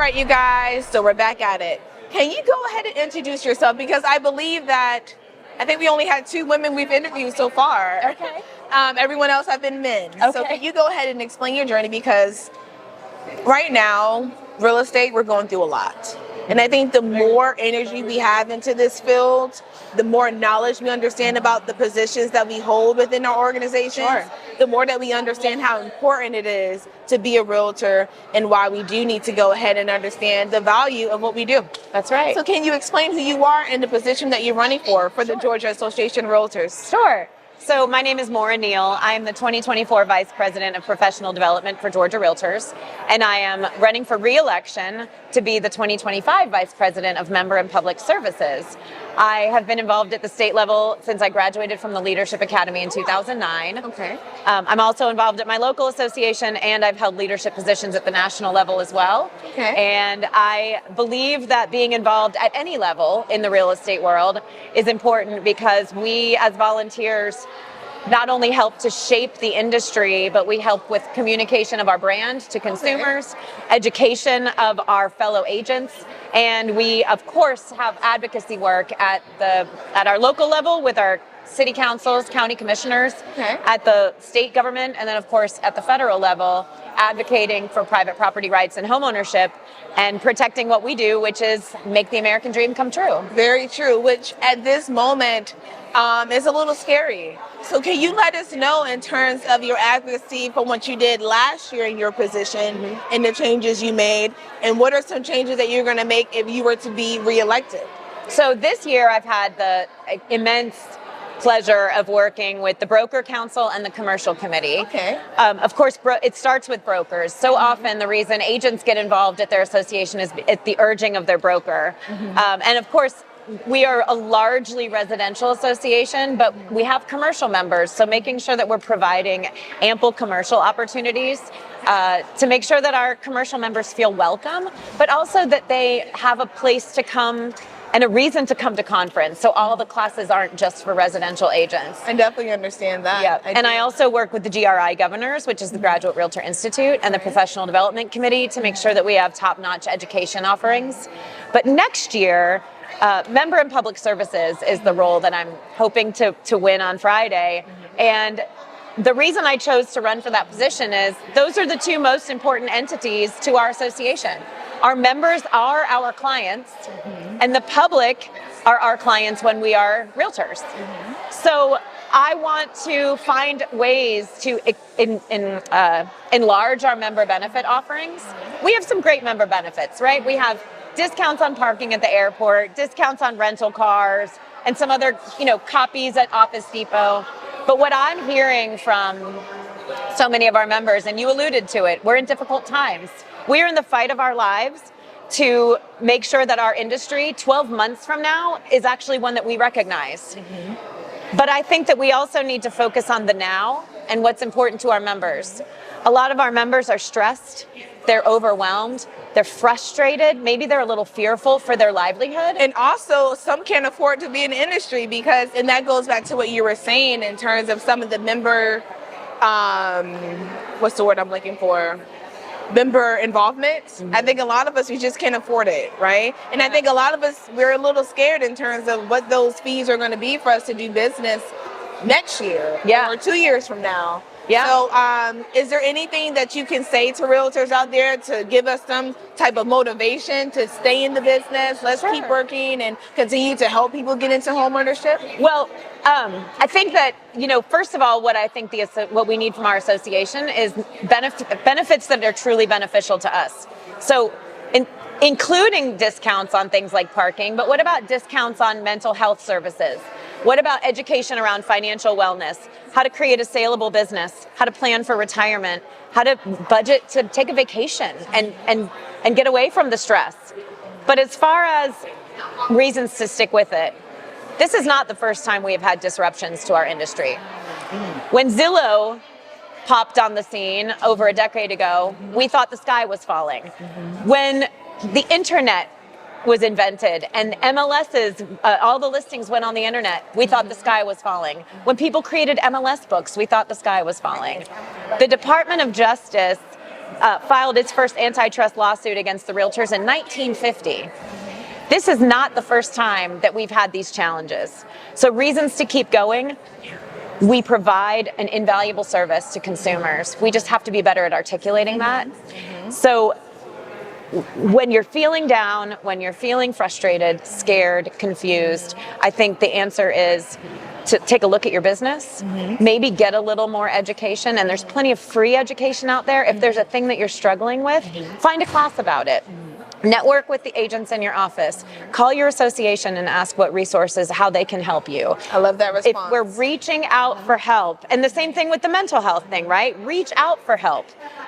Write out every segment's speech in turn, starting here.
right, you guys, so we're back at it. Can you go ahead and introduce yourself? Because I believe that, I think we only had 2 women we've interviewed so far. Okay. Everyone else have been men. Okay. So can you go ahead and explain your journey? Because right now, real estate, we're going through a lot. And I think the more energy we have into this field, the more knowledge we understand about the positions that we hold within our organizations, Sure. the more that we understand how important it is to be a realtor and why we do need to go ahead and understand the value of what we do. That's right. So can you explain who you are and the position that you're running for the Georgia Association of Realtors? Sure. So my name is Maura Niel. I am the 2024 Vice President of Professional Development for Georgia Realtors, and I am running for re-election to be the 2025 Vice President of Member and Public Services. I have been involved at the state level since I graduated from the Leadership Academy in 2009. Okay. I'm also involved at my local association, and I've held leadership positions at the national level as well. Okay. And I believe that being involved at any level in the real estate world is important because we as volunteers not only help to shape the industry, but we help with communication of our brand to consumers, education of our fellow agents, and we of course have advocacy work at our local level with our city councils, county commissioners, at the state government, and then of course at the federal level, advocating for private property rights and homeownership and protecting what we do, which is make the American dream come true. Very true, which at this moment is a little scary. So can you let us know in terms of your advocacy for what you did last year in your position and the changes you made, and what are some changes that you're going to make if you were to be reelected? So this year I've had the immense pleasure of working with the Broker Council and the Commercial Committee. Okay. Of course, it starts with brokers. So often the reason agents get involved at their association is at the urging of their broker. And of course, we are a largely residential association, but we have commercial members. So making sure that we're providing ample commercial opportunities to make sure that our commercial members feel welcome, but also that they have a place to come and a reason to come to conference. So all the classes aren't just for residential agents. I definitely understand that. Yeah. And I also work with the GRI governors, which is the Graduate Realtor Institute, and the Professional Development Committee to make sure that we have top-notch education offerings. But next year, Member and Public Services is the role that I'm hoping to win on Friday. And the reason I chose to run for that position is those are the 2 most important entities to our association. Our members are our clients, and the public are our clients when we are realtors. So I want to find ways to enlarge our member benefit offerings. We have some great member benefits, right? We have discounts on parking at the airport, discounts on rental cars, and some other, copies at Office Depot. But what I'm hearing from so many of our members, and you alluded to it, we're in difficult times. We are in the fight of our lives to make sure that our industry 12 months from now is actually one that we recognize. But I think that we also need to focus on the now and what's important to our members. A lot of our members are stressed, they're overwhelmed, they're frustrated, maybe they're a little fearful for their livelihood. And also, some can't afford to be in the industry and that goes back to what you were saying in terms of some of the member, what's the word I'm looking for? Member involvement. I think a lot of us, we just can't afford it, right? And I think a lot of us, we're a little scared in terms of what those fees are going to be for us to do business next year or 2 years from now. So is there anything that you can say to realtors out there to give us some type of motivation to stay in the business? Let's keep working and continue to help people get into homeownership? Well, I think that, first of all, what I think what we need from our association is benefits that are truly beneficial to us. So including discounts on things like parking, but what about discounts on mental health services? What about education around financial wellness? How to create a saleable business? How to plan for retirement? How to budget to take a vacation and get away from the stress? But as far as reasons to stick with it, this is not the first time we have had disruptions to our industry. When Zillow popped on the scene over a decade ago, we thought the sky was falling. When the internet was invented and MLSs, all the listings went on the internet, we thought the sky was falling. When people created MLS books, we thought the sky was falling. The Department of Justice filed its first antitrust lawsuit against the realtors in 1950. This is not the first time that we've had these challenges. So reasons to keep going. We provide an invaluable service to consumers. We just have to be better at articulating that. So when you're feeling down, when you're feeling frustrated, scared, confused, I think the answer is to take a look at your business, maybe get a little more education, and there's plenty of free education out there. If there's a thing that you're struggling with, find a class about it. Network with the agents in your office. Call your association and ask what resources, how they can help you. I love that response. If we're reaching out for help, and the same thing with the mental health thing, right? Reach out for help.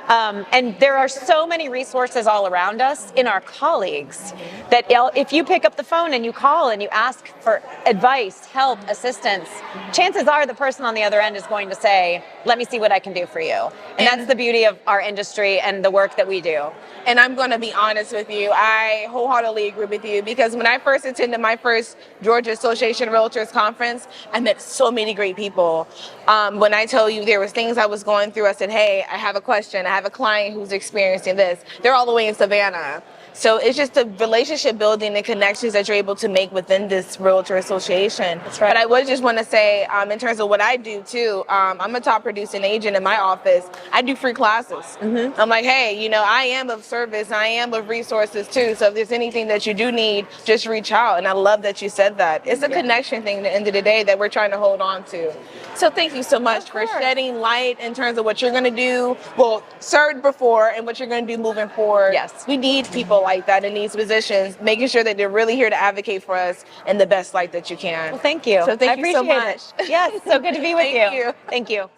And there are so many resources all around us in our colleagues that if you pick up the phone and you call and you ask for advice, help, assistance, chances are the person on the other end is going to say, let me see what I can do for you. And that's the beauty of our industry and the work that we do. And I'm going to be honest with you. I wholeheartedly agree with you, because when I first attended my first Georgia Association of Realtors conference, I met so many great people. When I tell you there was things I was going through, I said, hey, I have a question. I have a client who's experiencing this. They're all the way in Savannah. So it's just the relationship building and connections that you're able to make within this Realtor Association. That's right. But I would just want to say, in terms of what I do too, I'm a top producing agent in my office. I do free classes. I'm like, hey, you know, I am of service. I am of resources too. So if there's anything that you do need, just reach out. And I love that you said that. It's a connection thing at the end of the day that we're trying to hold on to. So thank you so much for shedding light in terms of what you're going to do, well, served before, and what you're going to do moving forward. Yes. We need people like that in these positions, making sure that they're really here to advocate for us in the best light that you can. Well, thank you. So thank you so appreciate much. it. Yes, so good to be with Thank you. Thank you.